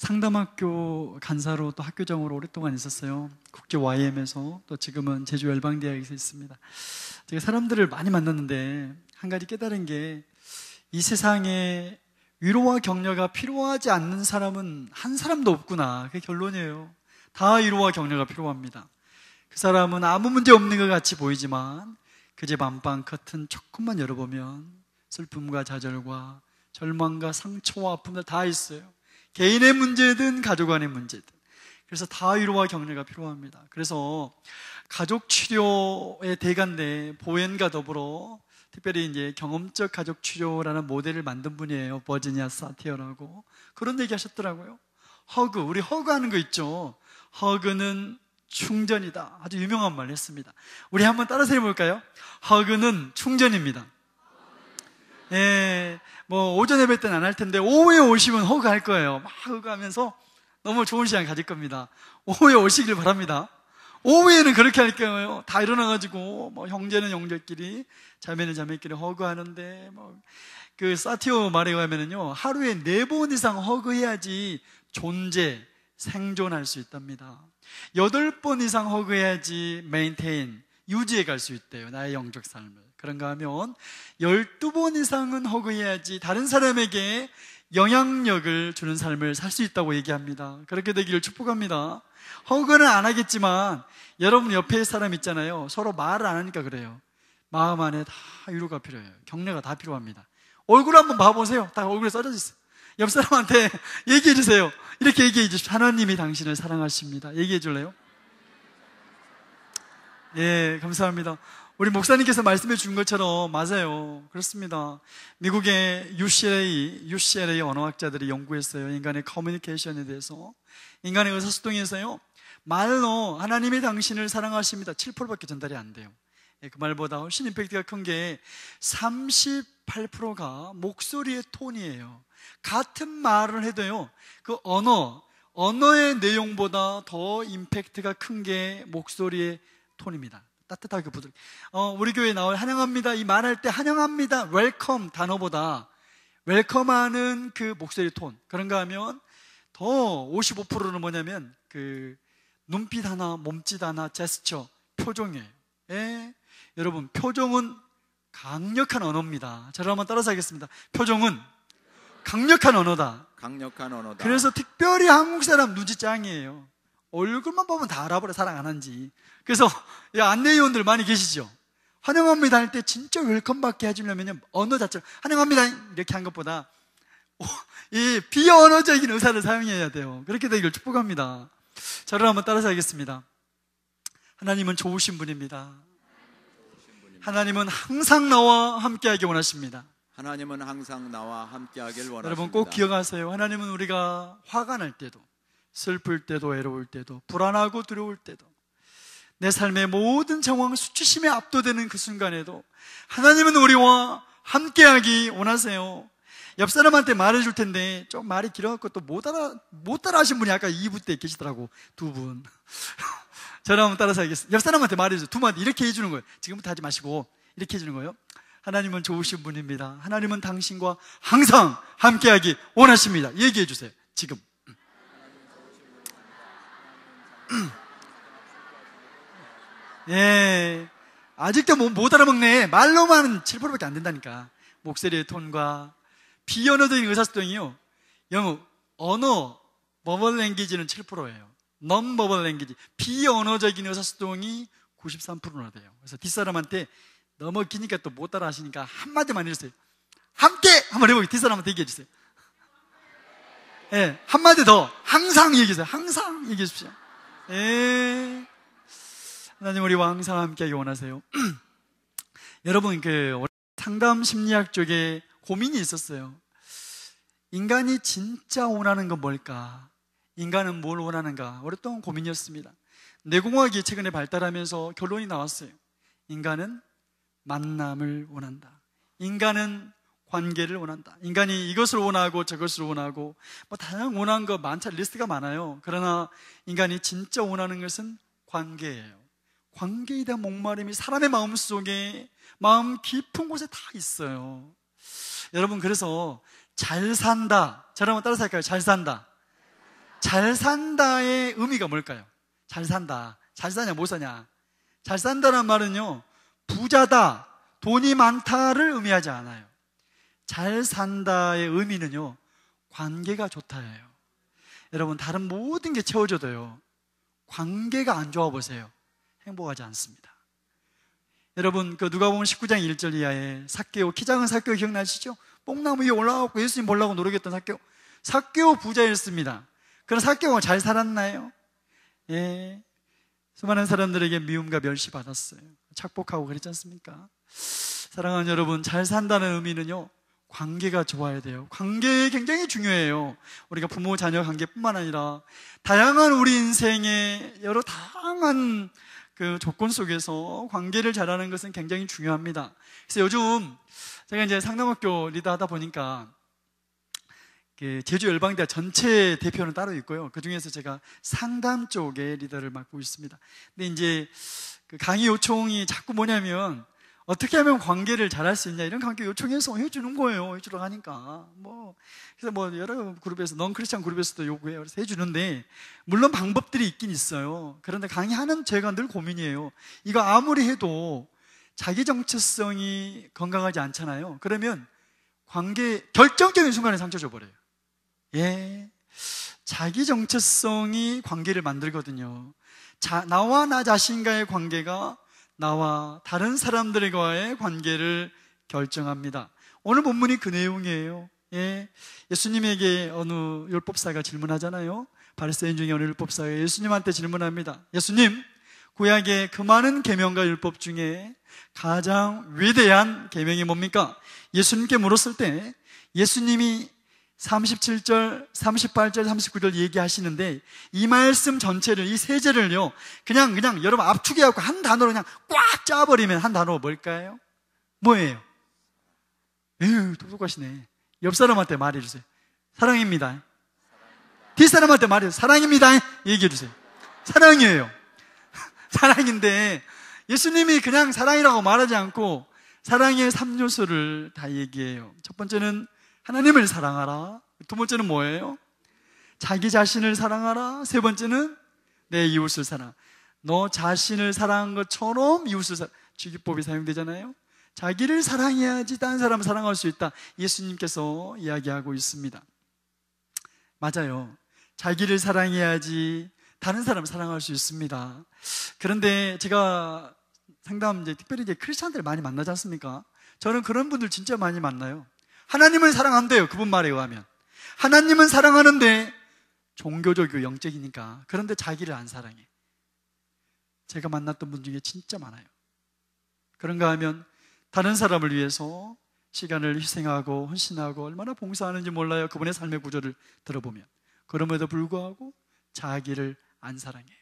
상담학교 간사로 또 학교장으로 오랫동안 있었어요. 국제 YM에서, 또 지금은 제주 열방대학에서 있습니다. 제가 사람들을 많이 만났는데 한 가지 깨달은 게, 이 세상에 위로와 격려가 필요하지 않는 사람은 한 사람도 없구나, 그게 결론이에요. 다 위로와 격려가 필요합니다. 그 사람은 아무 문제 없는 것 같이 보이지만 그 집 안방 커튼 조금만 열어보면 슬픔과 좌절과 절망과 상처와 아픔들 다 있어요. 개인의 문제든 가족 간의 문제든. 그래서 다 위로와 격려가 필요합니다. 그래서 가족 치료의 대가인데, 보현과 더불어 특별히 이제 경험적 가족 치료라는 모델을 만든 분이에요. 버지니아 사티어라고. 그런 얘기 하셨더라고요. 허그, 우리 허그하는 거 있죠. 허그는 충전이다. 아주 유명한 말을 했습니다. 우리 한번 따라서 해볼까요? 허그는 충전입니다. 예, 뭐 오전 예배 때는 안 할 텐데 오후에 오시면 허그 할 거예요. 막 허그하면서 너무 좋은 시간 가질 겁니다. 오후에 오시길 바랍니다. 오후에는 그렇게 할 거예요. 다 일어나가지고 뭐 형제는 형제끼리, 자매는 자매끼리 허그하는데, 뭐 그 사티오 말에 의하면은요, 하루에 4번 이상 허그해야지 존재, 생존할 수 있답니다. 8번 이상 허그해야지 메인테인, 유지해 갈 수 있대요, 나의 영적 삶을. 그런가 하면 12번 이상은 허그해야지 다른 사람에게 영향력을 주는 삶을 살 수 있다고 얘기합니다. 그렇게 되기를 축복합니다. 허그는 안 하겠지만 여러분 옆에 사람 있잖아요. 서로 말을 안 하니까 그래요. 마음 안에 다 위로가 필요해요. 격려가 다 필요합니다. 얼굴 한번 봐보세요. 다 얼굴에 써져 있어요. 옆 사람한테 얘기해 주세요. 이렇게 얘기해 주십시오. 하나님이 당신을 사랑하십니다. 얘기해 줄래요? 예, 감사합니다. 우리 목사님께서 말씀해 준 것처럼 맞아요. 그렇습니다. 미국의 UCLA 언어학자들이 연구했어요. 인간의 커뮤니케이션에 대해서. 인간의 의사소통에서요, 말로 하나님이 당신을 사랑하십니다 7%밖에 전달이 안 돼요. 예, 그 말보다 훨씬 임팩트가 큰 게 38%가 목소리의 톤이에요. 같은 말을 해도요, 그 언어의 내용보다 더 임팩트가 큰 게 목소리의 톤입니다. 따뜻하게 부드럽게. 우리 교회에 나올 환영합니다, 이 말할 때 환영합니다, 웰컴 단어보다 웰컴하는 그 목소리 톤, 그런가 하면 더 55%는 뭐냐면 그 눈빛 하나, 몸짓 하나, 제스처, 표정이에요. 예? 여러분, 표정은 강력한 언어입니다. 저를 한번 따라서 하겠습니다. 표정은 강력한 언어다. 강력한 언어다. 그래서 특별히 한국 사람 눈치 짱이에요. 얼굴만 보면 다 알아버려, 사랑 안 한지. 그래서 안내위원들 많이 계시죠? 환영합니다 할 때 진짜 웰컴 받게 해주려면 언어 자체를 환영합니다 이렇게 한 것보다 이 비언어적인 의사를 사용해야 돼요. 그렇게 되기를 축복합니다. 저를 한번 따라서 하겠습니다. 하나님은 좋으신 분입니다. 하나님은 항상 나와 함께하기 원하십니다. 하나님은 항상 나와 함께하길 원하십니다. 여러분 꼭 기억하세요. 하나님은 우리가 화가 날 때도, 슬플 때도, 외로울 때도, 불안하고 두려울 때도, 내 삶의 모든 상황 수치심에 압도되는 그 순간에도 하나님은 우리와 함께하기 원하세요. 옆 사람한테 말해줄 텐데 좀 말이 길어갖고 또 못 따라 하신 분이 아까 2부 때 계시더라고, 2분. 저를 한번 따라서 하겠습니다. 옆 사람한테 말해줘. 2마디 이렇게 해주는 거예요. 지금부터 하지 마시고 이렇게 해주는 거예요. 하나님은 좋으신 분입니다. 하나님은 당신과 항상 함께하기 원하십니다. 얘기해 주세요. 지금. 예, 아직도 못 알아먹네. 말로만 7%밖에 안 된다니까. 목소리의 톤과 비언어적인 의사소통이요, 언어 버벌 랭귀지는 7%예요. non-verbal language, 비언어적인 의사소통이 93%나 돼요. 그래서 뒷사람한테 너무 기니까 또 못 따라 하시니까 한마디만 해주세요. 함께! 한번 해보게. 뒷사람한테 얘기해 주세요. 예, 한마디 더. 항상 얘기해주세요. 항상 얘기해 주십시오. 예. 하나님 우리와 항상 함께하기 원하세요. 여러분, 상담 심리학 쪽에 고민이 있었어요. 인간이 진짜 원하는 건 뭘까? 인간은 뭘 원하는가? 오랫동안 고민이었습니다. 뇌공학이 최근에 발달하면서 결론이 나왔어요. 인간은 만남을 원한다. 인간은 관계를 원한다. 인간이 이것을 원하고 저것을 원하고 다양한 원하는 거 많죠. 리스트가 많아요. 그러나 인간이 진짜 원하는 것은 관계예요. 관계에 대한 목마름이 사람의 마음속에, 마음 깊은 곳에 다 있어요. 여러분, 그래서 잘 산다. 저를 한번 따라서 할까요? 잘 산다. 잘 산다의 의미가 뭘까요? 잘 산다. 잘 사냐, 못 사냐? 잘 산다는 말은요, 부자다, 돈이 많다를 의미하지 않아요. 잘 산다의 의미는요, 관계가 좋다예요. 여러분, 다른 모든 게 채워져도요, 관계가 안 좋아 보세요. 행복하지 않습니다. 여러분, 그 누가복음 19장 1절 이하에 삭개오, 키 작은 삭개오 기억나시죠? 뽕나무 위에 올라가고 예수님 보려고 노력했던 삭개오. 삭개오 부자였습니다. 그런 삭개오가 잘 살았나요? 예. 수많은 사람들에게 미움과 멸시 받았어요. 착복하고 그랬지 않습니까? 사랑하는 여러분, 잘 산다는 의미는요, 관계가 좋아야 돼요. 관계 굉장히 중요해요. 우리가 부모 자녀 관계뿐만 아니라 다양한 우리 인생의 여러 다양한 그 조건 속에서 관계를 잘하는 것은 굉장히 중요합니다. 그래서 요즘 제가 이제 상담학교 리더하다 보니까 그 제주 열방대학 전체 대표는 따로 있고요. 그 중에서 제가 상담 쪽에 리더를 맡고 있습니다. 근데 이제 그 강의 요청이 자꾸 뭐냐면 어떻게 하면 관계를 잘할 수 있냐 이런 관계 요청해서 해주는 거예요. 해주러 가니까 그래서 여러 그룹에서 넌 크리스찬 그룹에서도 요구해요. 그래서 해주는데 물론 방법들이 있긴 있어요. 그런데 강의하는 제가 늘 고민이에요. 이거 아무리 해도 자기 정체성이 건강하지 않잖아요. 그러면 관계 결정적인 순간에 상처 줘버려요. 예, 자기 정체성이 관계를 만들거든요. 나와 나 자신과의 관계가 나와 다른 사람들과의 관계를 결정합니다. 오늘 본문이 그 내용이에요. 예, 예수님에게 어느 율법사가 질문하잖아요. 바리새인 중에 어느 율법사가 예수님한테 질문합니다. 예수님, 구약의 그 많은 계명과 율법 중에 가장 위대한 계명이 뭡니까? 예수님께 물었을 때 예수님이 37절, 38절, 39절 얘기하시는데 이 말씀 전체를, 이 세 절을요 그냥 여러분 압축해갖고 한 단어로 그냥 꽉 짜버리면 한 단어가 뭘까요? 뭐예요? 에휴, 똑똑하시네. 옆 사람한테 말해주세요. 사랑입니다. 뒷사람한테 말해주세요. 사랑입니다. 얘기해주세요. 사랑이에요. 사랑인데 예수님이 그냥 사랑이라고 말하지 않고 사랑의 3요소를 다 얘기해요. 첫 번째는 하나님을 사랑하라. 두 번째는 뭐예요? 자기 자신을 사랑하라. 세 번째는 내 이웃을 사랑. 너 자신을 사랑한 것처럼 이웃을 사랑. 주기법이 사용되잖아요. 자기를 사랑해야지 다른 사람을 사랑할 수 있다. 예수님께서 이야기하고 있습니다. 맞아요. 자기를 사랑해야지 다른 사람을 사랑할 수 있습니다. 그런데 제가 상담 특별히 크리스찬들 많이 만나지 않습니까? 저는 그런 분들 진짜 많이 만나요. 하나님을 사랑한대요. 그분 말에 의하면 하나님은 사랑하는데 종교적이고 영적이니까. 그런데 자기를 안 사랑해. 제가 만났던 분 중에 진짜 많아요. 그런가 하면 다른 사람을 위해서 시간을 희생하고 헌신하고 얼마나 봉사하는지 몰라요. 그분의 삶의 구조를 들어보면. 그럼에도 불구하고 자기를 안 사랑해요.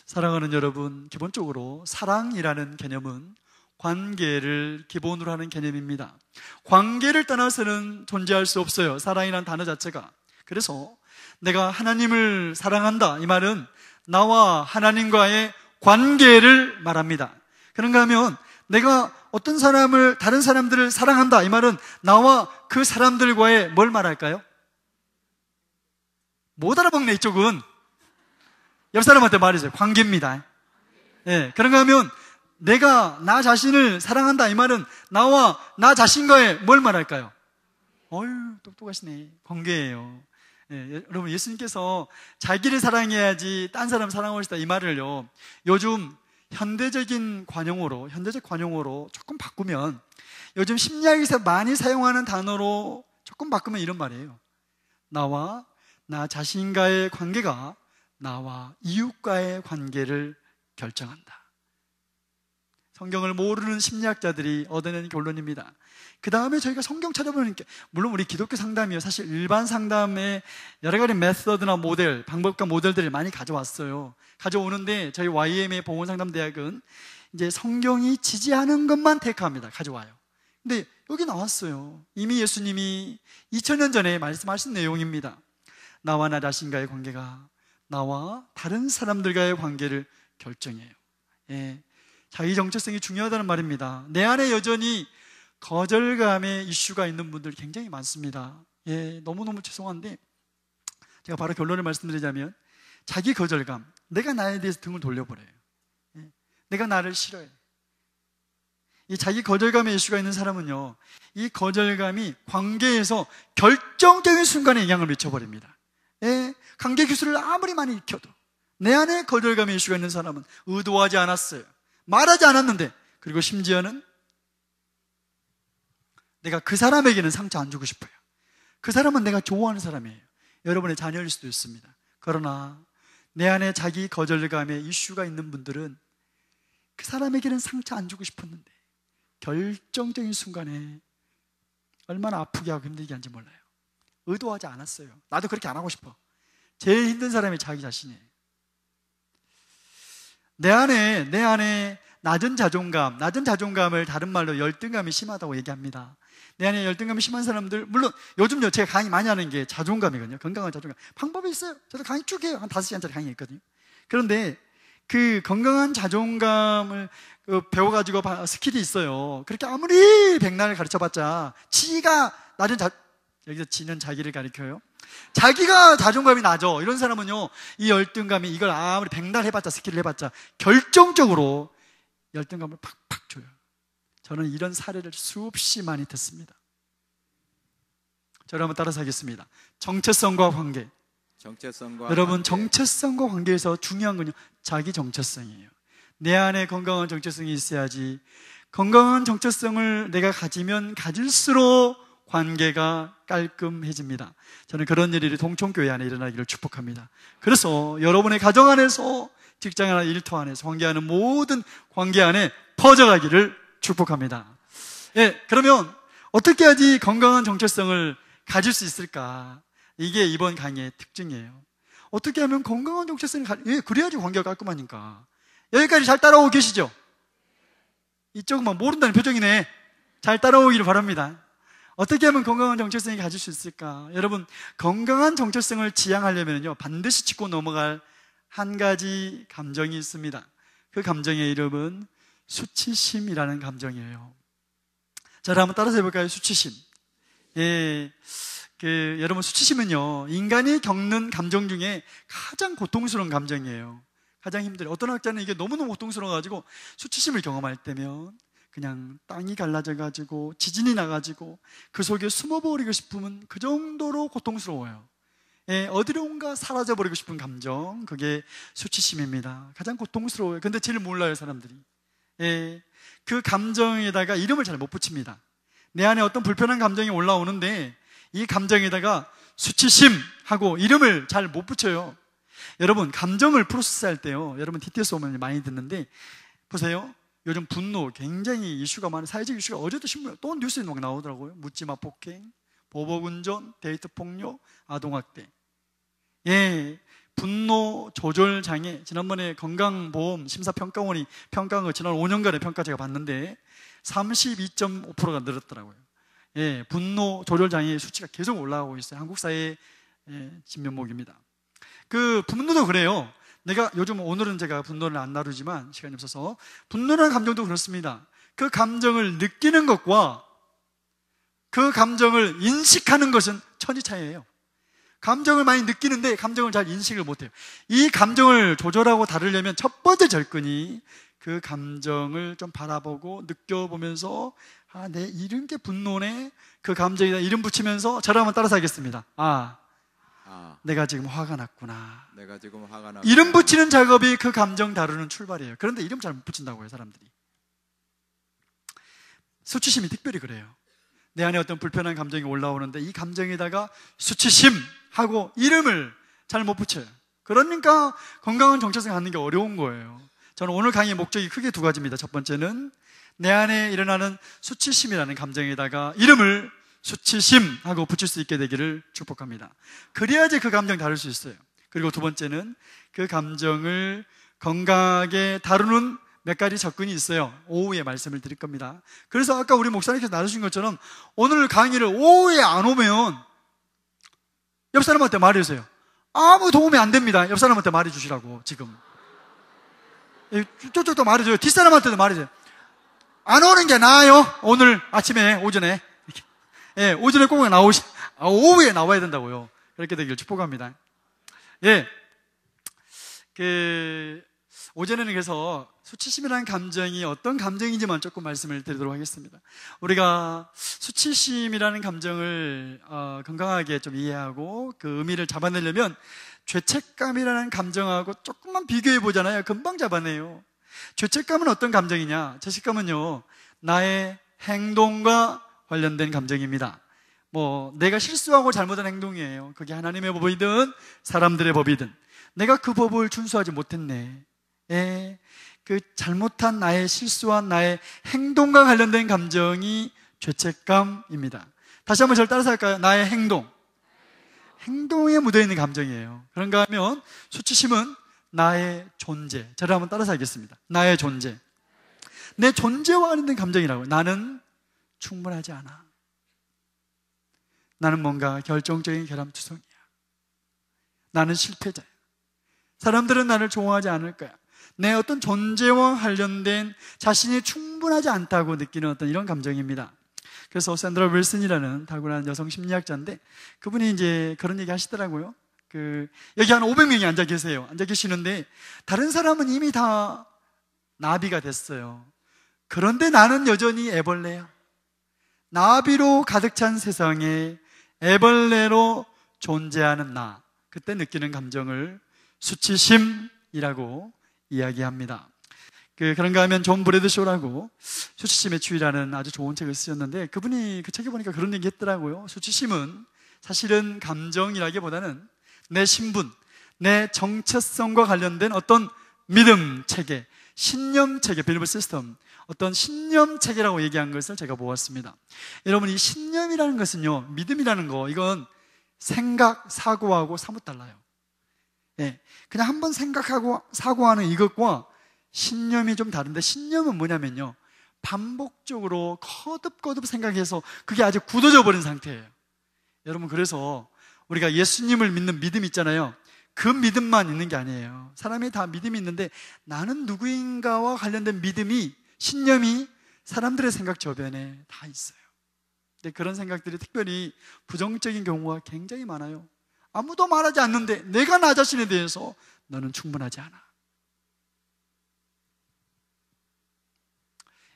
사랑하는 여러분, 기본적으로 사랑이라는 개념은 관계를 기본으로 하는 개념입니다. 관계를 떠나서는 존재할 수 없어요. 사랑이라는 단어 자체가. 그래서 내가 하나님을 사랑한다, 이 말은 나와 하나님과의 관계를 말합니다. 그런가 하면 내가 어떤 사람을, 다른 사람들을 사랑한다, 이 말은 나와 그 사람들과의 뭘 말할까요? 못 알아먹네. 이쪽은 옆 사람한테 말해주세요. 관계입니다. 예, 그런가 하면 내가 나 자신을 사랑한다, 이 말은 나와 나 자신과의 뭘 말할까요? 어휴, 똑똑하시네. 관계예요. 예, 여러분, 예수님께서 자기를 사랑해야지 딴 사람 사랑할 수 있다, 이 말을요 요즘 현대적 관용어로 조금 바꾸면, 요즘 심리학에서 많이 사용하는 단어로 조금 바꾸면 이런 말이에요. 나와 나 자신과의 관계가 나와 이웃과의 관계를 결정한다. 성경을 모르는 심리학자들이 얻어낸 결론입니다. 그 다음에 저희가 성경 찾아보는 게, 물론 우리 기독교 상담이요, 사실 일반 상담에 여러 가지 메서드나 모델, 방법과 모델들을 많이 가져왔어요. 가져오는데 저희 YM의 보건상담대학은 이제 성경이 지지하는 것만 택합니다. 가져와요. 근데 여기 나왔어요. 이미 예수님이 2000년 전에 말씀하신 내용입니다. 나와 나 자신과의 관계가 나와 다른 사람들과의 관계를 결정해요. 예, 자기 정체성이 중요하다는 말입니다. 내 안에 여전히 거절감의 이슈가 있는 분들 굉장히 많습니다. 예, 너무너무 죄송한데 제가 바로 결론을 말씀드리자면 자기 거절감, 내가 나에 대해서 등을 돌려버려요. 예, 내가 나를 싫어해. 이 자기 거절감의 이슈가 있는 사람은요, 이 거절감이 관계에서 결정적인 순간에 영향을 미쳐버립니다. 예, 관계 기술을 아무리 많이 익혀도 내 안에 거절감의 이슈가 있는 사람은 의도하지 않았어요. 말하지 않았는데, 그리고 심지어는 내가 그 사람에게는 상처 안 주고 싶어요. 그 사람은 내가 좋아하는 사람이에요. 여러분의 자녀일 수도 있습니다. 그러나 내 안에 자기 거절감의 이슈가 있는 분들은 그 사람에게는 상처 안 주고 싶었는데 결정적인 순간에 얼마나 아프게 하고 힘들게 한지 몰라요. 의도하지 않았어요. 나도 그렇게 안 하고 싶어. 제일 힘든 사람이 자기 자신이에요. 내 안에 낮은 자존감을 다른 말로 열등감이 심하다고 얘기합니다. 내 안에 열등감이 심한 사람들, 물론 요즘요 제가 강의 많이 하는 게 자존감이거든요. 건강한 자존감. 방법이 있어요. 저도 강의 쭉 해요. 한 5시간짜리 강의 있거든요. 그런데 그 건강한 자존감을 배워가지고 스킬이 있어요. 그렇게 아무리 백날 가르쳐봤자 지가 여기서 지는 자기를 가리켜요. 자기가 자존감이 낮아 이런 사람은요, 이 열등감이 이걸 아무리 백날 해봤자 스킬을 해봤자 결정적으로 열등감을 팍팍 줘요. 저는 이런 사례를 수없이 많이 듣습니다. 저를 한번 따라서 하겠습니다. 정체성과 관계. 여러분, 정체성과 관계에서 중요한 건요, 자기 정체성이에요. 내 안에 건강한 정체성이 있어야지. 건강한 정체성을 내가 가지면 가질수록 관계가 깔끔해집니다. 저는 그런 일이 동천교회 안에 일어나기를 축복합니다. 그래서 여러분의 가정 안에서, 직장 안에, 일터 안에서, 관계하는 모든 관계 안에 퍼져가기를 축복합니다. 예, 그러면 어떻게 해야지 건강한 정체성을 가질 수 있을까? 이게 이번 강의의 특징이에요. 어떻게 하면 건강한 정체성을 그래야지 관계가 깔끔하니까. 여기까지 잘 따라오고 계시죠? 이쪽은 모른다는 표정이네. 잘 따라오기를 바랍니다. 어떻게 하면 건강한 정체성이 가질 수 있을까? 여러분, 건강한 정체성을 지향하려면요, 반드시 짚고 넘어갈 한 가지 감정이 있습니다. 그 감정의 이름은 수치심이라는 감정이에요. 자, 한번 따라서 해볼까요? 수치심. 예, 여러분, 수치심은요, 인간이 겪는 감정 중에 가장 고통스러운 감정이에요. 가장 힘들어요. 어떤 학자는 이게 너무너무 고통스러워가지고 수치심을 경험할 때면 그냥 땅이 갈라져가지고 지진이 나가지고 그 속에 숨어버리고 싶으면 그 정도로 고통스러워요. 예, 어디론가 사라져버리고 싶은 감정, 그게 수치심입니다. 가장 고통스러워요. 근데 제일 몰라요, 사람들이. 예, 그 감정에다가 이름을 잘 못 붙입니다. 내 안에 어떤 불편한 감정이 올라오는데 이 감정에다가 수치심하고 이름을 잘 못 붙여요. 여러분, 감정을 프로세스할 때요, 여러분 TTS 오면 많이 듣는데 보세요. 요즘 분노 굉장히 이슈가 많은 사회적 이슈가, 어제도 신문에 또 뉴스에 막 나오더라고요. 묻지마 폭행, 보복운전, 데이트 폭력, 아동학대. 예, 분노 조절 장애. 지난번에 건강보험 심사평가원이 평가한 거 지난 5년간의 평가 제가 봤는데 32.5%가 늘었더라고요. 예, 분노 조절 장애의 수치가 계속 올라가고 있어요. 한국 사회의 진면목입니다. 그 분노도 그래요. 오늘은 제가 분노를 안 다루지만 시간이 없어서, 분노라는 감정도 그렇습니다. 그 감정을 느끼는 것과 그 감정을 인식하는 것은 천지 차이예요. 감정을 많이 느끼는데 감정을 잘 인식을 못해요. 이 감정을 조절하고 다루려면 첫 번째 절근이 그 감정을 좀 바라보고 느껴보면서, 내 이런 게 분노네, 그 감정에다 이름 붙이면서 저를 한번 따라서 하겠습니다. 내가 지금 화가 났구나. 이름 붙이는 작업이 그 감정 다루는 출발이에요. 그런데 이름 잘 못 붙인다고요, 사람들이. 수치심이 특별히 그래요. 내 안에 어떤 불편한 감정이 올라오는데 이 감정에다가 수치심하고 이름을 잘 못 붙여요. 그러니까 건강한 정체성 갖는 게 어려운 거예요. 저는 오늘 강의의 목적이 크게 두 가지입니다. 첫 번째는 내 안에 일어나는 수치심이라는 감정에다가 이름을 수치심하고 붙일 수 있게 되기를 축복합니다. 그래야지 그 감정 다룰 수 있어요. 그리고 두 번째는 그 감정을 건강하게 다루는 몇 가지 접근이 있어요. 오후에 말씀을 드릴 겁니다. 그래서 아까 우리 목사님께서 나누신 것처럼 오늘 강의를 오후에 안 오면 옆 사람한테 말해주세요. 아무 도움이 안 됩니다. 옆 사람한테 말해주시라고. 지금 저쪽도 말해줘요. 뒷사람한테도 말해줘요. 안 오는 게 나아요. 오늘 아침에, 오전에. 예, 오전에 꼭 오후에 나와야 된다고요. 그렇게 되길 축복합니다. 예. 오전에는 그래서 수치심이라는 감정이 어떤 감정인지만 조금 말씀을 드리도록 하겠습니다. 우리가 수치심이라는 감정을 건강하게 좀 이해하고 그 의미를 잡아내려면 죄책감이라는 감정하고 조금만 비교해 보잖아요. 금방 잡아내요. 죄책감은 어떤 감정이냐? 죄책감은요, 나의 행동과 관련된 감정입니다. 내가 실수하고 잘못한 행동이에요. 그게 하나님의 법이든 사람들의 법이든 내가 그 법을 준수하지 못했네. 그 잘못한 나의 실수한 나의 행동과 관련된 감정이 죄책감입니다. 다시 한번 저를 따라서 할까요? 나의 행동에 묻어있는 감정이에요. 그런가 하면 수치심은 나의 존재. 저를 한번 따라서 하겠습니다. 나의 존재. 내 존재와 관련된 감정이라고요. 나는 충분하지 않아. 나는 뭔가 결정적인 결함투성이야. 나는 실패자야. 사람들은 나를 좋아하지 않을 거야. 내 어떤 존재와 관련된 자신이 충분하지 않다고 느끼는 어떤 이런 감정입니다. 그래서 샌드라 윌슨이라는 탁월한 여성 심리학자인데 그분이 이제 그런 얘기 하시더라고요. 여기 한 500명이 앉아 계세요. 앉아 계시는데 다른 사람은 이미 다 나비가 됐어요. 그런데 나는 여전히 애벌레야. 나비로 가득 찬 세상에 애벌레로 존재하는 나. 그때 느끼는 감정을 수치심이라고 이야기합니다. 그런가 하면 존 브래드쇼라고 수치심의 추이라는 아주 좋은 책을 쓰셨는데 그분이 그 책에 보니까 그런 얘기 했더라고요. 수치심은 사실은 감정이라기보다는 내 신분, 내 정체성과 관련된 어떤 믿음 체계, 신념 체계, 빌리브 시스템, 어떤 신념 체계라고 얘기한 것을 제가 보았습니다. 여러분, 이 신념이라는 것은요, 믿음이라는 거, 이건 생각, 사고하고 사뭇 달라요. 그냥 한번 생각하고 사고하는 이것과 신념이 좀 다른데, 신념은 뭐냐면요, 반복적으로 거듭거듭 생각해서 그게 아주 굳어져 버린 상태예요. 여러분, 그래서 우리가 예수님을 믿는 믿음 있잖아요. 그 믿음만 있는 게 아니에요. 사람이 다 믿음이 있는데 나는 누구인가와 관련된 믿음이, 신념이 사람들의 생각 저변에 다 있어요. 근데 그런 생각들이 특별히 부정적인 경우가 굉장히 많아요. 아무도 말하지 않는데 내가 나 자신에 대해서 너는 충분하지 않아.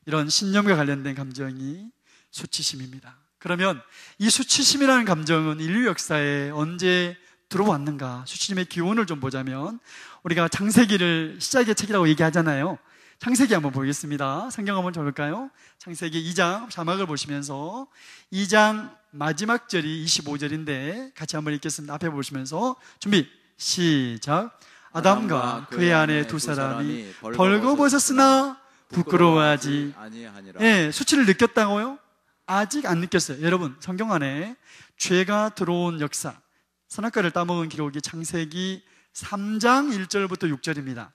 이런 신념과 관련된 감정이 수치심입니다. 그러면 이 수치심이라는 감정은 인류 역사에 언제 들어왔는가? 수치심의 기원을 좀 보자면 우리가 창세기를 시작의 책이라고 얘기하잖아요. 창세기 한번 보겠습니다. 성경 한번 볼까요? 창세기 2장 자막을 보시면서 2장 마지막 절이 25절인데 같이 한번 읽겠습니다. 앞에 보시면서 준비 시작. 아담과 그의 아내 두 사람이 벌거벗었으나 부끄러워하지 아니하니라. 수치를 느꼈다고요? 아직 안 느꼈어요. 여러분, 성경 안에 죄가 들어온 역사, 선악과를 따먹은 기록이 창세기 3장 1절부터 6절입니다.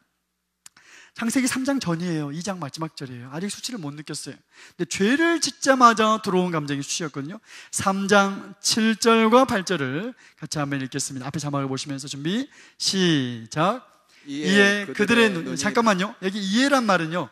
창세기 3장 전이에요. 2장 마지막 절이에요. 아직 수치를 못 느꼈어요. 근데 죄를 짓자마자 들어온 감정이 수치였거든요. 3장 7절과 8절을 같이 한번 읽겠습니다. 앞에 자막을 보시면서 준비 시작. 이에 그들의 눈이, 잠깐만요. 여기 이에란 말은요,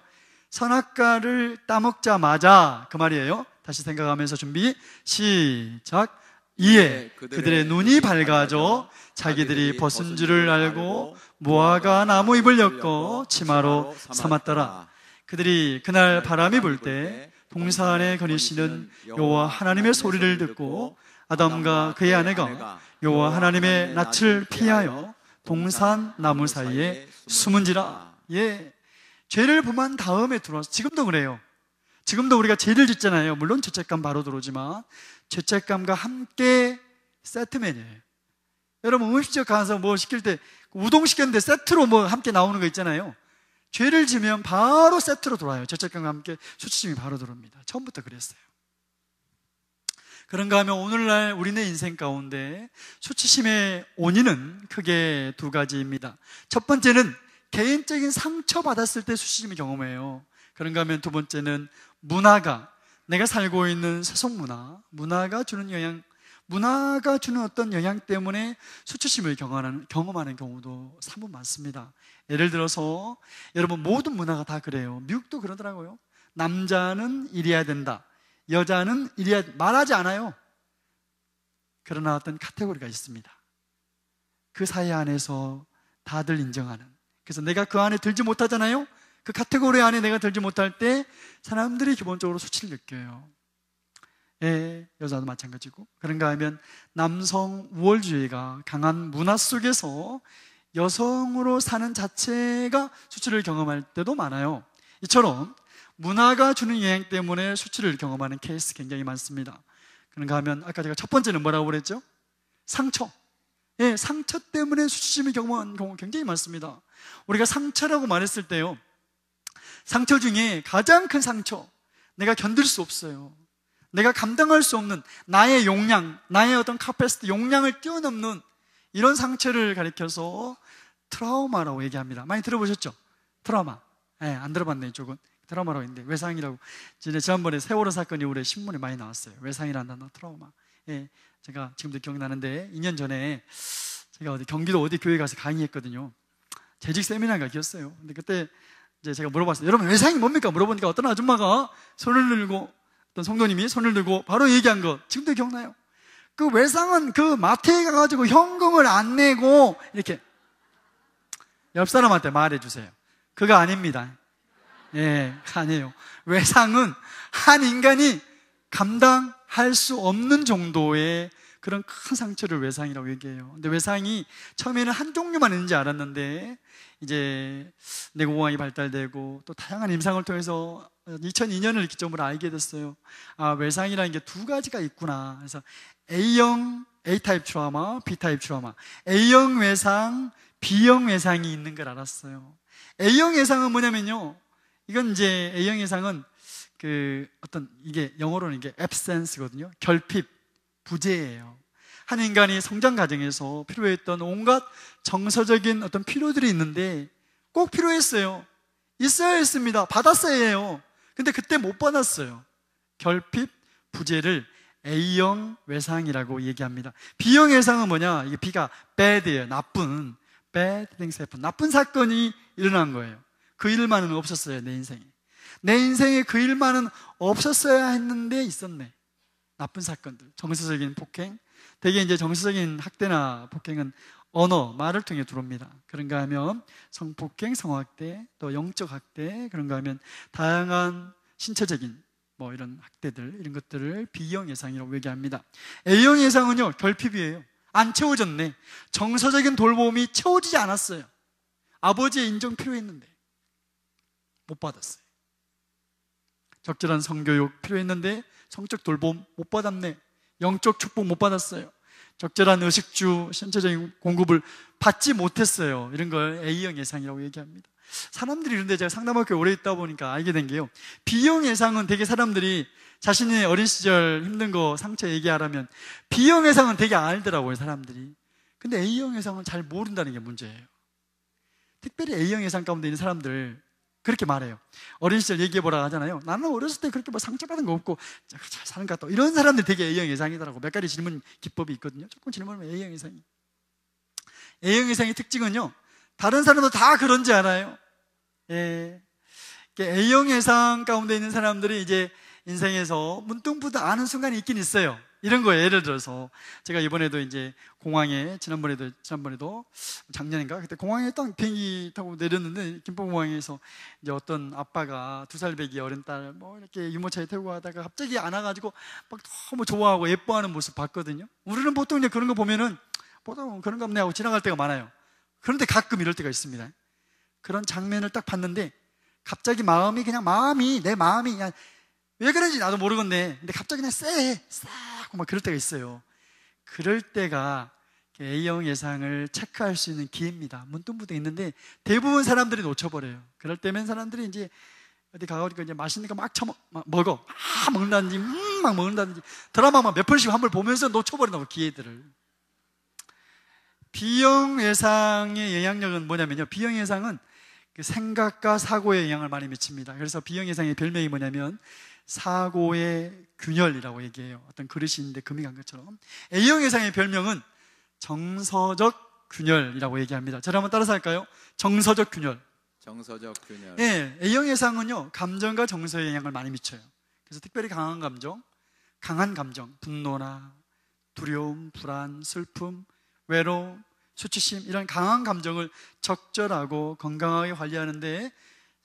선악과를 따먹자마자 그 말이에요. 다시 생각하면서 준비 시작. 이에 그들의 눈이 밝아져 자기들이 벗은 줄을 알고 무화과 나무 잎을 엮어 치마로 삼았더라. 그들이 그날 바람이 불 때 동산에 거니시는 여호와 하나님의 소리를 듣고 아담과 그의 아내가 여호와 하나님의 낯을 피하여 동산 나무 사이에 숨은지라. 죄를 범한 다음에 들어와서, 지금도 그래요. 지금도 우리가 죄를 짓잖아요. 물론 죄책감 바로 들어오지만 죄책감과 함께 세트맨이에요. 여러분, 음식점 가서 뭐 시킬 때 우동 시켰는데 세트로 뭐 함께 나오는 거 있잖아요. 죄를 지면 바로 세트로 돌아요. 죄책감과 함께 수치심이 바로 들어옵니다. 처음부터 그랬어요. 그런가 하면 오늘날 우리네 인생 가운데 수치심의 원인은 크게 두 가지입니다. 첫 번째는 개인적인 상처받았을 때 수치심을 경험해요. 그런가 하면 두 번째는 문화가, 내가 살고 있는 세속 문화가 주는 영향, 문화가 주는 어떤 영향 때문에 수치심을 경험하는 경우도 사뭇 많습니다. 예를 들어서 여러분, 모든 문화가 다 그래요. 미국도 그러더라고요. 남자는 이래야 된다, 여자는 이래야, 말하지 않아요. 그러나 어떤 카테고리가 있습니다. 그 사회 안에서 다들 인정하는, 그래서 내가 그 안에 들지 못하잖아요. 그 카테고리 안에 내가 들지 못할 때 사람들이 기본적으로 수치를 느껴요. 예, 여자도 마찬가지고. 그런가 하면 남성 우월주의가 강한 문화 속에서 여성으로 사는 자체가 수치를 경험할 때도 많아요. 이처럼 문화가 주는 영향 때문에 수치를 경험하는 케이스 굉장히 많습니다. 그런가 하면 아까 제가 첫 번째는 뭐라고 그랬죠? 상처. 예, 상처 때문에 수치심을 경험하는 경우 굉장히 많습니다. 우리가 상처라고 말했을 때요, 상처 중에 가장 큰 상처, 내가 견딜 수 없어요. 내가 감당할 수 없는 나의 용량, 나의 어떤 카패시티, 용량을 뛰어넘는 이런 상처를 가리켜서 트라우마라고 얘기합니다. 많이 들어보셨죠? 트라우마. 예, 안 들어봤네, 이쪽은. 트라우마라고 했는데, 외상이라고. 지난번에 세월호 사건이 우리 신문에 많이 나왔어요. 외상이라는 단어, 트라우마. 예, 제가 지금도 기억나는데, 2년 전에 제가 경기도 어디 교회 가서 강의했거든요. 재직 세미나가 기었어요. 근데 그때 이제 제가 물어봤어요. 여러분, 외상이 뭡니까? 물어보니까 어떤 아줌마가 손을 들고, 어떤 성도님이 손을 들고 바로 얘기한 거, 지금도 기억나요. 그 외상은 그 마트에 가가지고 현금을 안 내고, 이렇게. 옆 사람한테 말해주세요. 그거 아닙니다. 예, 아니에요. 외상은 한 인간이 감당할 수 없는 정도의 그런 큰 상처를 외상이라고 얘기해요. 근데 외상이 처음에는 한 종류만 있는지 알았는데, 이제 뇌공황이 발달되고 또 다양한 임상을 통해서 2002년을 기점으로 알게 됐어요. 아, 외상이라는 게 두 가지가 있구나. 그래서 A형, A타입 트라우마, B타입 트라우마. A형 외상, B형 외상이 있는 걸 알았어요. A형 외상은 뭐냐면요, 이건 이제 A형 외상은 이게 영어로는 이게 absence거든요. 결핍, 부재예요. 한 인간이 성장 과정에서 필요했던 온갖 정서적인 어떤 필요들이 있는데 꼭 필요했어요. 있어야 했습니다. 받았어야 해요. 근데 그때 못 받았어요. 결핍, 부재를 A형 외상이라고 얘기합니다. B형 외상은 뭐냐? 이게 B가 bad예요. 나쁜. bad things happen. 나쁜 사건이 일어난 거예요. 그 일만은 없었어요, 내 인생에. 내 인생에 그 일만은 없었어야 했는데 있었네. 나쁜 사건들. 정서적인 폭행. 대개 이제 정서적인 학대나 폭행은 언어, 말을 통해 들어옵니다. 그런가 하면 성폭행, 성학대, 또 영적 학대, 그런가 하면 다양한 신체적인 이런 학대들, 이런 것들을 B형 예상이라고 얘기합니다. A형 예상은요, 결핍이에요. 안 채워졌네. 정서적인 돌봄이 채워지지 않았어요. 아버지의 인정 필요했는데 못 받았어요. 적절한 성교육 필요했는데 성적 돌봄 못 받았네. 영적 축복 못 받았어요. 적절한 의식주, 신체적인 공급을 받지 못했어요. 이런 걸 A형 예상이라고 얘기합니다. 사람들이 이런데 제가 상담학교에 오래 있다 보니까 알게 된 게요, B형 예상은 되게 사람들이 자신의 어린 시절 힘든 거, 상처 얘기하라면 B형 예상은 되게 알더라고요, 사람들이. 근데 A형 예상은 잘 모른다는 게 문제예요. 특별히 A형 예상 가운데 있는 사람들 그렇게 말해요. 어린 시절 얘기해보라 하잖아요. 나는 어렸을 때 그렇게 상처받은 거 없고 잘 사는 것 같다. 이런 사람들 되게 A형 예상이더라고. 몇 가지 질문 기법이 있거든요. 조금 질문하면 A형 예상이. A형 예상의 특징은요, 다른 사람도 다 그런지 알아요. 예. A형 예상 가운데 있는 사람들이 이제 인생에서 문득문득 아는 순간이 있긴 있어요. 이런 거예요. 예를 들어서 제가 이번에도 이제 공항에, 지난번에도 작년인가 그때 공항에 딱 비행기 타고 내렸는데, 김포공항에서 이제 어떤 아빠가 2살 배기 어린 딸 이렇게 유모차에 태우고 가다가 갑자기 안아가지고 막 너무 좋아하고 예뻐하는 모습 봤거든요. 우리는 보통 이제 그런 거 보면은 보통 그런가 없네 하고 지나갈 때가 많아요. 그런데 가끔 이럴 때가 있습니다. 그런 장면을 딱 봤는데 갑자기 내 마음이 그냥 왜 그런지 나도 모르겠네. 근데 갑자기 그냥 싹 막 그럴 때가 있어요. 그럴 때가 A형 예상을 체크할 수 있는 기회입니다. 문득문득 있는데 대부분 사람들이 놓쳐버려요. 그럴 때면 사람들이 이제 어디 가가지고 이제 맛있는 거 막 먹어. 먹는다든지, 막 먹는다든지, 드라마 막 몇 편씩 한 번 보면서 놓쳐버린다고, 기회들을. B형 예상의 영향력은 뭐냐면요, B형 예상은 그 생각과 사고에 영향을 많이 미칩니다. 그래서 B형 예상의 별명이 뭐냐면 사고의 균열이라고 얘기해요. 어떤 그릇이 있는데 금이 간 것처럼. A형 예상의 별명은 정서적 균열이라고 얘기합니다. 저를 한번 따라서 할까요? 정서적 균열. 정서적 균열. 네, A형 예상은요, 감정과 정서에 영향을 많이 미쳐요. 그래서 특별히 강한 감정, 분노나 두려움, 불안, 슬픔, 외로움, 수치심 이런 강한 감정을 적절하고 건강하게 관리하는데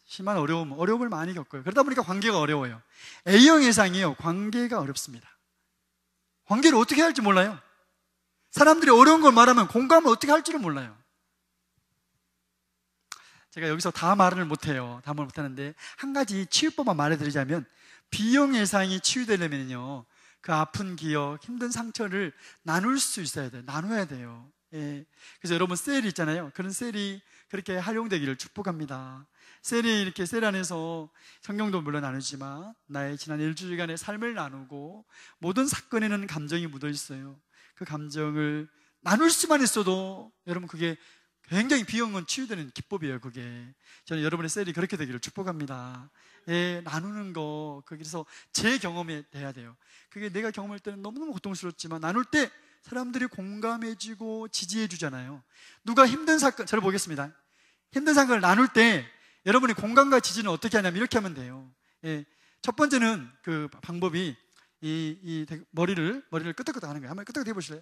심한 어려움을 많이 겪어요. 그러다 보니까 관계가 어려워요. A형 예상이요, 관계가 어렵습니다. 관계를 어떻게 할지 몰라요. 사람들이 어려운 걸 말하면 공감을 어떻게 할지를 몰라요. 제가 여기서 다 말을 못해요. 다 말을 못하는데 한 가지 치유법만 말해드리자면, B형 예상이 치유되려면요, 그 아픈 기억, 힘든 상처를 나눌 수 있어야 돼요. 나눠야 돼요. 예. 그래서 여러분 셀이 있잖아요. 그런 셀이 그렇게 활용되기를 축복합니다. 셀이 이렇게 셀 안에서 성경도 물론 나누지만 나의 지난 일주일간의 삶을 나누고 모든 사건에는 감정이 묻어 있어요. 그 감정을 나눌 수만 있어도 여러분 그게 굉장히 B형은 치유되는 기법이에요. 그게 저는 여러분의 셀이 그렇게 되기를 축복합니다. 예, 나누는 거, 그래서 제 경험이 돼야 돼요. 그게 내가 경험할 때는 너무너무 고통스럽지만 나눌 때 사람들이 공감해주고 지지해주잖아요. 누가 힘든 사건, 저를 보겠습니다. 힘든 사건을 나눌 때 여러분이 공감과 지지는 어떻게 하냐면 이렇게 하면 돼요. 예, 첫 번째는 그 방법이 머리를 끄덕끄덕 하는 거예요. 한번 끄덕끄덕 해보실래요?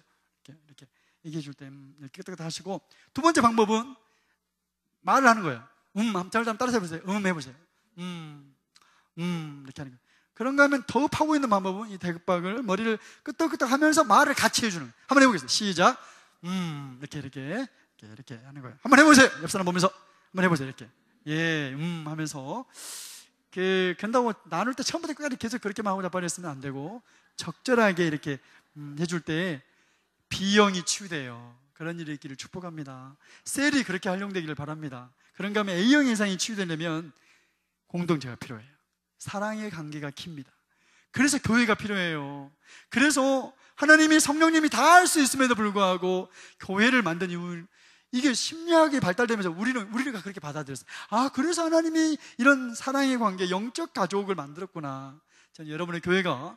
이렇게 얘기해 줄 때 이렇게 끄덕끄덕 하시고, 두 번째 방법은 말을 하는 거예요. 잘 따라서 해보세요. 해보세요. 이렇게 하는 거예요. 그런가 하면 더 파워 있는 방법은 이 대박을 머리를 끄덕끄덕 하면서 말을 같이 해주는 거예요. 한번 해보겠습니다. 시작. 이렇게 하는 거예요. 한번 해보세요. 옆 사람 보면서 한번 해보세요. 이렇게 하면서 그런다고 나눌 때 처음부터 끝까지 계속 그렇게만 하고 자빠리 했으면 안 되고 적절하게 이렇게 해줄 때 B형이 치유돼요. 그런 일이 있기를 축복합니다. 셀이 그렇게 활용되기를 바랍니다. 그런가 하면 A형 예상이 치유되려면 공동체가 필요해요. 사랑의 관계가 킵니다. 그래서 교회가 필요해요. 그래서 하나님이 성령님이 다 할 수 있음에도 불구하고 교회를 만든 이유, 이게 심리학이 발달되면서 우리가 그렇게 받아들였어요. 그래서 하나님이 이런 사랑의 관계, 영적 가족을 만들었구나. 저는 여러분의 교회가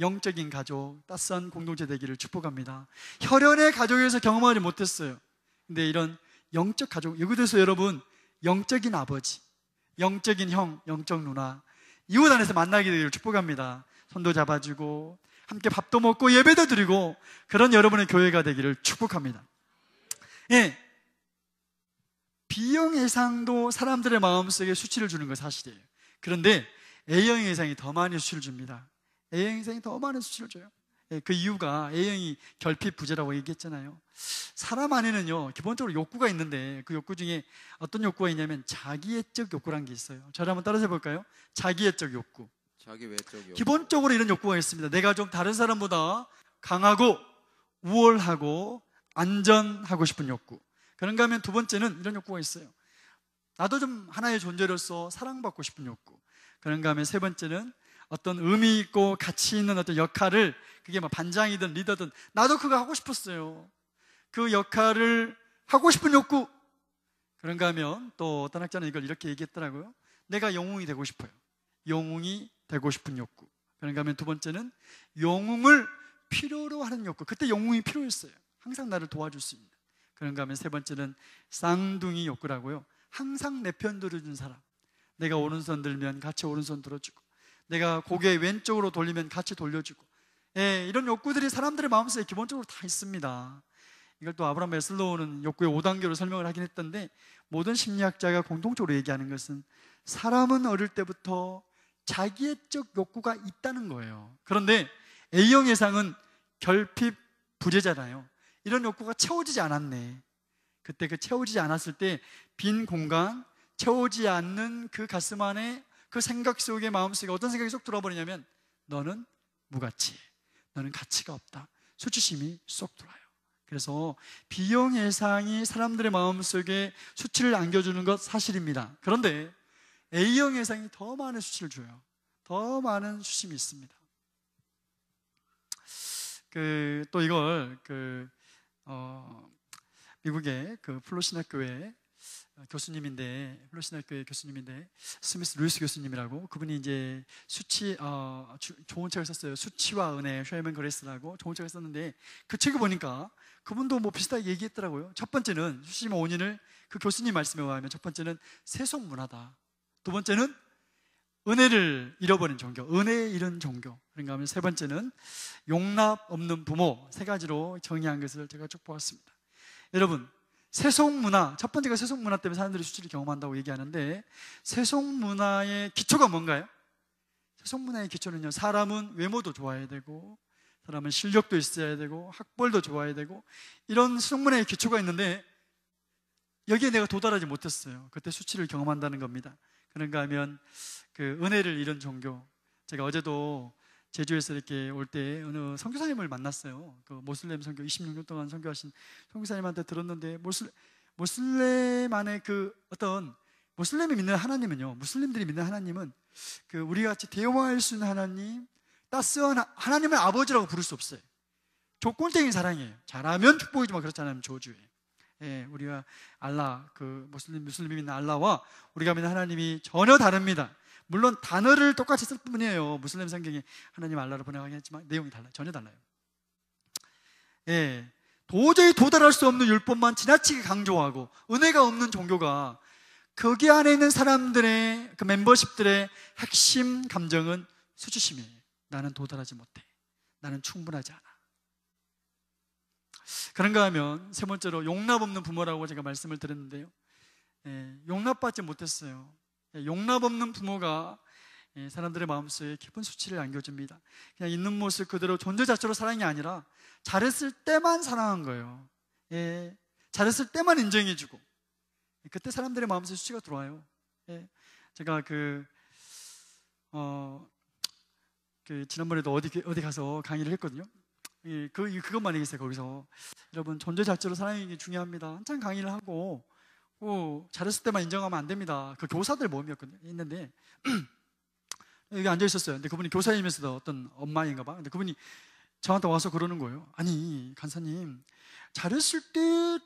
영적인 가족, 따스한 공동체 되기를 축복합니다. 혈연의 가족에서 경험하지 못했어요. 근데 이런 영적 가족, 여기에서 여러분 영적인 아버지, 영적인 형, 영적 누나, 이웃 안에서 만나게 되기를 축복합니다. 손도 잡아주고 함께 밥도 먹고 예배도 드리고 그런 여러분의 교회가 되기를 축복합니다. 예, B형 예상도 사람들의 마음속에 수치를 주는 건 사실이에요. 그런데 A형 예상이 더 많이 수치를 줍니다. A형 예상이 더 많은 수치를 줘요. 예, 그 이유가 A형이 결핍 부재라고 얘기했잖아요. 사람 안에는요 기본적으로 욕구가 있는데 그 욕구 중에 어떤 욕구가 있냐면 자기애적 욕구라는 게 있어요. 저를 한번 따라서 해볼까요? 자기애적 욕구. 자기 외적 욕구. 기본적으로 이런 욕구가 있습니다. 내가 좀 다른 사람보다 강하고 우월하고 안전하고 싶은 욕구. 그런가 하면 두 번째는 이런 욕구가 있어요. 나도 좀 하나의 존재로서 사랑받고 싶은 욕구. 그런가 하면 세 번째는 어떤 의미 있고 가치 있는 어떤 역할을, 그게 뭐 반장이든 리더든 나도 그거 하고 싶었어요. 그 역할을 하고 싶은 욕구. 그런가 하면 또 어떤 학자는 이걸 이렇게 얘기했더라고요. 내가 영웅이 되고 싶어요. 영웅이 되고 싶은 욕구. 그런가 하면 두 번째는 영웅을 필요로 하는 욕구. 그때 영웅이 필요했어요. 항상 나를 도와줄 수 있는. 그런가 하면 세 번째는 쌍둥이 욕구라고요. 항상 내 편 들어준 사람. 내가 오른손 들면 같이 오른손 들어주고, 내가 고개 왼쪽으로 돌리면 같이 돌려주고. 예, 이런 욕구들이 사람들의 마음속에 기본적으로 다 있습니다. 이걸 또 아브라함 메슬로우는 욕구의 5단계로 설명을 하긴 했던데, 모든 심리학자가 공통적으로 얘기하는 것은 사람은 어릴 때부터 자기애적 욕구가 있다는 거예요. 그런데 A형 예상은 결핍 부재잖아요. 이런 욕구가 채워지지 않았네. 그때 그 채워지지 않았을 때 빈 공간, 채워지지 않는 그 가슴 안에, 그 생각 속에, 마음속에 어떤 생각이 쏙 들어버리냐면 너는 무가치해, 너는 가치가 없다, 수치심이 쏙 들어와요. 그래서 B형 예상이 사람들의 마음속에 수치를 안겨주는 것 사실입니다. 그런데 A형 예상이 더 많은 수치를 줘요. 더 많은 수치심이 있습니다. 또 이걸 미국의 플로신학교회 교수님인데, 플로신학교회 교수님인데 스미스 루이스 교수님이라고, 그분이 이제 좋은 책을 썼어요. 수치와 은혜, 쉐이먼 그레이스라고 좋은 책을 썼는데, 그 책을 보니까 그분도 뭐 비슷하게 얘기했더라고요. 첫 번째는 수치심의 원인을 그 교수님 말씀에 의하면 첫 번째는 세속 문화다. 두 번째는 은혜를 잃어버린 종교, 은혜 잃은 종교. 그런가 하면 세 번째는 용납 없는 부모. 세 가지로 정의한 것을 제가 쭉 보았습니다. 여러분, 세속문화, 첫 번째가 세속문화 때문에 사람들이 수치를 경험한다고 얘기하는데, 세속문화의 기초가 뭔가요? 세속문화의 기초는요, 사람은 외모도 좋아야 되고, 사람은 실력도 있어야 되고, 학벌도 좋아야 되고, 이런 세속문화의 기초가 있는데 여기에 내가 도달하지 못했어요. 그때 수치를 경험한다는 겁니다. 그런가 하면 그 은혜를 잃은 종교. 제가 어제도 제주에서 이렇게 올 때 어느 선교사님을 만났어요. 그 모슬렘 선교 26년 동안 선교하신 선교사님한테 들었는데, 모슬렘 안에 그 어떤 모슬렘이 믿는 하나님은요, 무슬림들이 믿는 하나님은 그 우리 같이 대화할 수 있는 하나님, 따스한 하나님을 아버지라고 부를 수 없어요. 조건적인 사랑이에요. 잘하면 축복이지만 그렇지 않으면 저주예요. 예, 우리가 알라, 그 무슬림이 믿는 알라와 우리가 믿는 하나님이 전혀 다릅니다. 물론 단어를 똑같이 쓸 뿐이에요. 무슬림 성경에 하나님 알라를 번역하긴 했지만 내용이 달라요. 전혀 달라요. 예, 도저히 도달할 수 없는 율법만 지나치게 강조하고 은혜가 없는 종교가, 거기 안에 있는 사람들의 그 멤버십들의 핵심 감정은 수치심이에요. 나는 도달하지 못해. 나는 충분하지 않아. 그런가 하면 세 번째로 용납 없는 부모라고 제가 말씀을 드렸는데요, 용납받지 못했어요. 용납 없는 부모가 사람들의 마음속에 깊은 수치를 안겨줍니다. 그냥 있는 모습 그대로 존재 자체로 사랑이 아니라 잘했을 때만 사랑한 거예요. 잘했을 때만 인정해주고, 그때 사람들의 마음속에 수치가 들어와요. 제가 지난번에도 어디 가서 강의를 했거든요. 그것만 얘기했어요. 거기서 여러분, 존재 자체로 사랑이 중요합니다. 한참 강의를 하고 잘했을 때만 인정하면 안 됩니다. 그 교사들 모임이었거든요. 있는데 여기 앉아 있었어요. 근데 그분이 교사이면서도 어떤 엄마인가 봐. 근데 그분이 저한테 와서 그러는 거예요. 아니, 간사님, 잘했을 때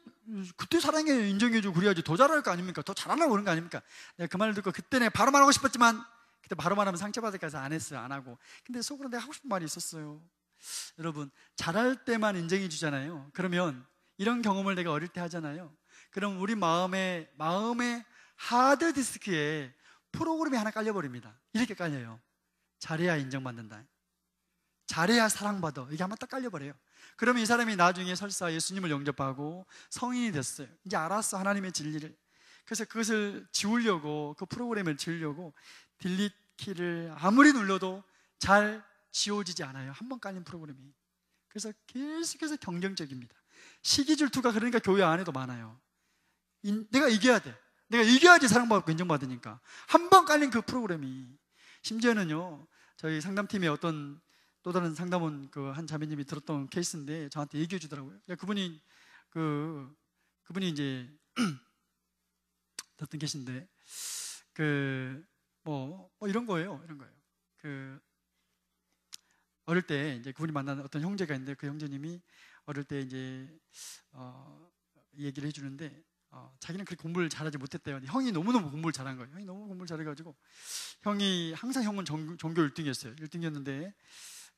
그때 사랑해 인정해주고 그래야지 더 잘할 거 아닙니까? 더 잘하려고 그런 거 아닙니까? 내가 그 말을 듣고 그때 내가 바로 말하고 싶었지만, 그때 바로 말하면 상처받을까 해서 안 했어요. 안 하고. 근데 속으로 내가 하고 싶은 말이 있었어요. 여러분, 잘할 때만 인정해 주잖아요. 그러면 이런 경험을 내가 어릴 때 하잖아요. 그럼 우리 마음의 하드디스크에 프로그램이 하나 깔려버립니다. 이렇게 깔려요. 잘해야 인정받는다, 잘해야 사랑받아. 이게 한번 딱 깔려버려요. 그러면 이 사람이 나중에 설사 예수님을 영접하고 성인이 됐어요. 이제 알았어, 하나님의 진리를. 그래서 그것을 지우려고, 그 프로그램을 지우려고 딜리트 키를 아무리 눌러도 잘 지워지지 않아요. 한번 깔린 프로그램이. 그래서 계속해서 경쟁적입니다. 시기 질투가 그러니까 교회 안에도 많아요. 내가 이겨야 돼. 내가 이겨야지 사랑받고 인정받으니까. 한번 깔린 그 프로그램이. 심지어는요, 저희 상담팀에 어떤 또 다른 상담원 한 자매님이 들었던 케이스인데 저한테 얘기해 주더라고요. 그분이 이제 들었던 케이스인데 이런 거예요. 어릴 때 이제 그분이 만난 어떤 형제가 있는데, 그 형제님이 어릴 때 이제 얘기를 해주는데, 자기는 그렇게 공부를 잘하지 못했대요. 형이 너무너무 공부를 잘한 거예요. 형이 너무 공부를 잘해가지고 형은 전교 1등이었어요. 1등이었는데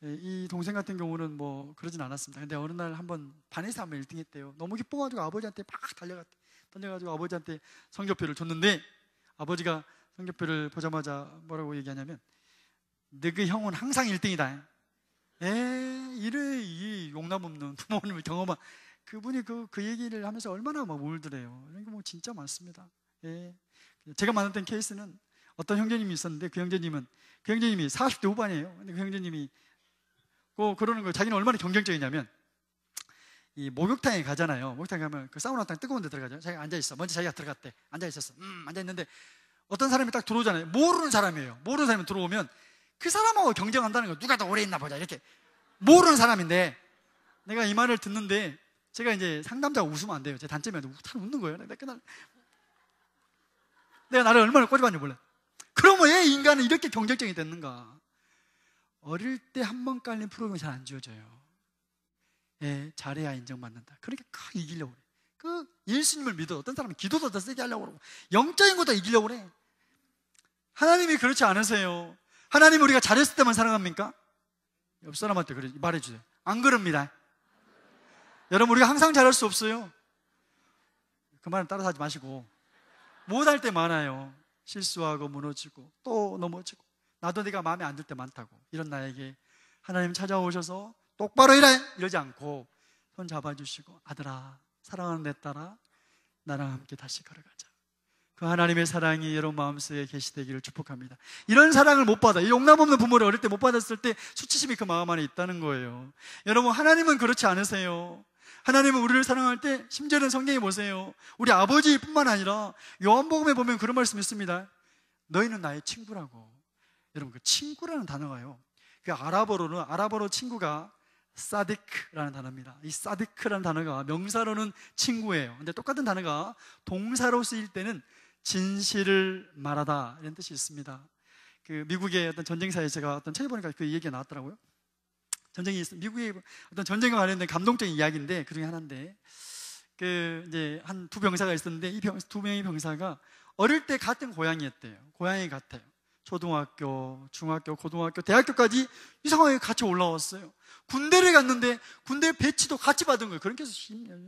이 동생 같은 경우는 뭐 그러진 않았습니다. 근데 어느 날 반에서 한번 1등했대요. 너무 기뻐가지고 아버지한테 막 달려가지고 아버지한테 성적표를 줬는데, 아버지가 성적표를 보자마자 뭐라고 얘기하냐면, 너그 형은 항상 1등이다. 이 용납 없는 부모님을 경험한 그분이 그 얘기를 하면서 얼마나 막 울더래요. 이런 거 뭐 진짜 많습니다. 제가 만났던 케이스는 어떤 형제님이 있었는데, 그 형제님이 40대 후반이에요. 근데 그 형제님이 그러는 거예요. 자기는 얼마나 경쟁적이냐면, 이 목욕탕에 가잖아요. 목욕탕에 가면 그 사우나탕 뜨거운 데 들어가죠. 자기가 앉아있어. 먼저 자기가 들어갔대. 앉아있었어. 앉아있는데 어떤 사람이 딱 들어오잖아요. 모르는 사람이에요. 모르는 사람이 들어오면 그 사람하고 경쟁한다는 거예요. 누가 더 오래 있나 보자, 이렇게. 모르는 사람인데, 내가 이 말을 듣는데, 제가 이제 상담자가 웃으면 안 돼요. 제 단점이 잘 웃는 거예요. 내가 나를 얼마나 꼬집었는지 몰라요. 그러면 왜 인간은 이렇게 경쟁적이 됐는가? 어릴 때 한 번 깔린 프로그램이 잘 안 지워져요. 잘해야 인정받는다. 그러니까 이기려고 그래. 예수님을 믿어. 어떤 사람은 기도도 더 세게 하려고 그러고, 영적인 것도 이기려고 그래. 하나님이 그렇지 않으세요. 하나님 우리가 잘했을 때만 사랑합니까? 옆 사람한테 말해주세요. 안 그럽니다. 여러분, 우리가 항상 잘할 수 없어요. 그 말은 따라서 하지 마시고, 못할 때 많아요. 실수하고 무너지고 또 넘어지고. 나도 내가 마음에 안 들 때 많다고. 이런 나에게 하나님 찾아오셔서 똑바로 일해! 이러지 않고 손 잡아주시고, 아들아, 사랑하는 내 딸아, 나랑 함께 다시 걸어가자. 그 하나님의 사랑이 여러분 마음속에 계시되기를 축복합니다. 이런 사랑을 못 받아, 이 용납 없는 부모를 어릴 때 못 받았을 때 수치심이 그 마음 안에 있다는 거예요. 여러분, 하나님은 그렇지 않으세요. 하나님은 우리를 사랑할 때, 심지어는 성경에 보세요, 우리 아버지뿐만 아니라 요한복음에 보면 그런 말씀이 있습니다. 너희는 나의 친구라고. 여러분, 그 친구라는 단어가요, 그 아랍어로 친구가 사디크라는 단어입니다. 이 사디크라는 단어가 명사로는 친구예요. 근데 똑같은 단어가 동사로 쓰일 때는 진실을 말하다, 이런 뜻이 있습니다. 그 미국의 어떤 전쟁사에 제가 어떤 책에 보니까 그 얘기가 나왔더라고요. 전쟁이 있어, 미국의 어떤 전쟁과 관련된 감동적인 이야기인데, 그 중에 하나인데, 그 이제 한 두 병사가 있었는데, 이 두 명의 병사가 어릴 때 같은 고향이었대요. 고향이 같아요. 초등학교, 중학교, 고등학교, 대학교까지 이상하게 같이 올라왔어요. 군대를 갔는데 군대 배치도 같이 받은 거예요. 그런 게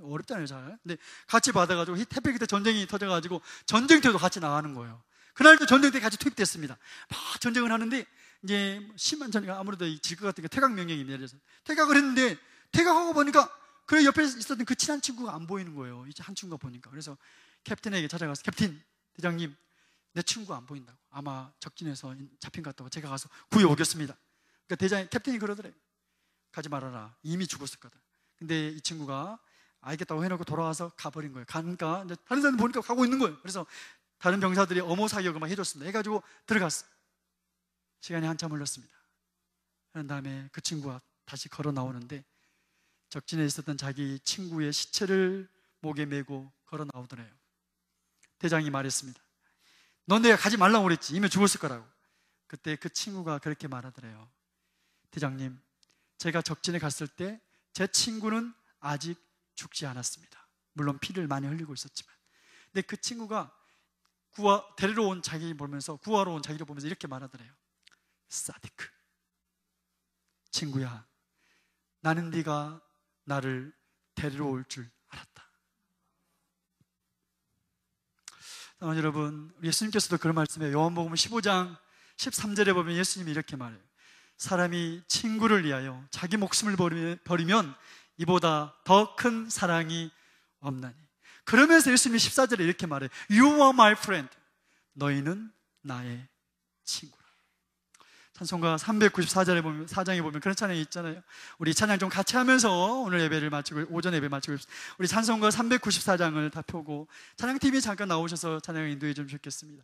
어렵잖아요, 잘. 근데 같이 받아가지고 태평양 때 전쟁이 터져가지고 전쟁터에도 같이 나가는 거예요. 그날도 전쟁터에 같이 투입됐습니다. 막 전쟁을 하는데 이제 심한 전쟁, 아무래도 질 것 같으니까 퇴각 명령이 내려서 퇴각을 했는데, 퇴각하고 보니까 그 옆에 있었던 그 친한 친구가 안 보이는 거예요. 이제 한 친구가 보니까. 그래서 캡틴에게 찾아가서, 캡틴, 대장님, 내 친구 안 보인다고. 아마 적진에서 잡힌 것 같다고. 제가 가서 구해오겠습니다. 그러니까 캡틴이 그러더래요. 가지 말아라. 이미 죽었었거든. 근데 이 친구가 알겠다고 해놓고 돌아와서 가버린 거예요. 가니까 이제 다른 사람 보니까 가고 있는 거예요. 그래서 다른 병사들이 어모 사격을 막 해줬습니다. 해가지고 들어갔어. 시간이 한참 흘렀습니다. 그런 다음에 그 친구가 다시 걸어 나오는데, 적진에 있었던 자기 친구의 시체를 목에 메고 걸어 나오더래요. 대장이 말했습니다. 넌 내가 가지 말라고 그랬지. 이미 죽었을 거라고. 그때 그 친구가 그렇게 말하더래요. 대장님, 제가 적진에 갔을 때 제 친구는 아직 죽지 않았습니다. 물론 피를 많이 흘리고 있었지만. 근데 그 친구가 데리러 온 자기 보면서, 구하러 온 자기를 보면서 이렇게 말하더래요. 사디크, 친구야, 나는 네가 나를 데리러 올 줄 알았다. 사랑하는 여러분, 예수님께서도 그런 말씀이에요. 요한복음 15장 13절에 보면 예수님이 이렇게 말해요. 사람이 친구를 위하여 자기 목숨을 버리면 이보다 더 큰 사랑이 없나니. 그러면서 예수님이 14절에 이렇게 말해요. You are my friend. 너희는 나의 친구라. 찬송가 394절에 보면, 4장에 보면 그런 찬양이 있잖아요. 우리 찬양 좀 같이 하면서 오늘 예배를 마치고, 오전 예배 마치고, 우리 찬송가 394장을 다 펴고 찬양팀이 잠깐 나오셔서 찬양을 인도해 주시면 좋겠습니다.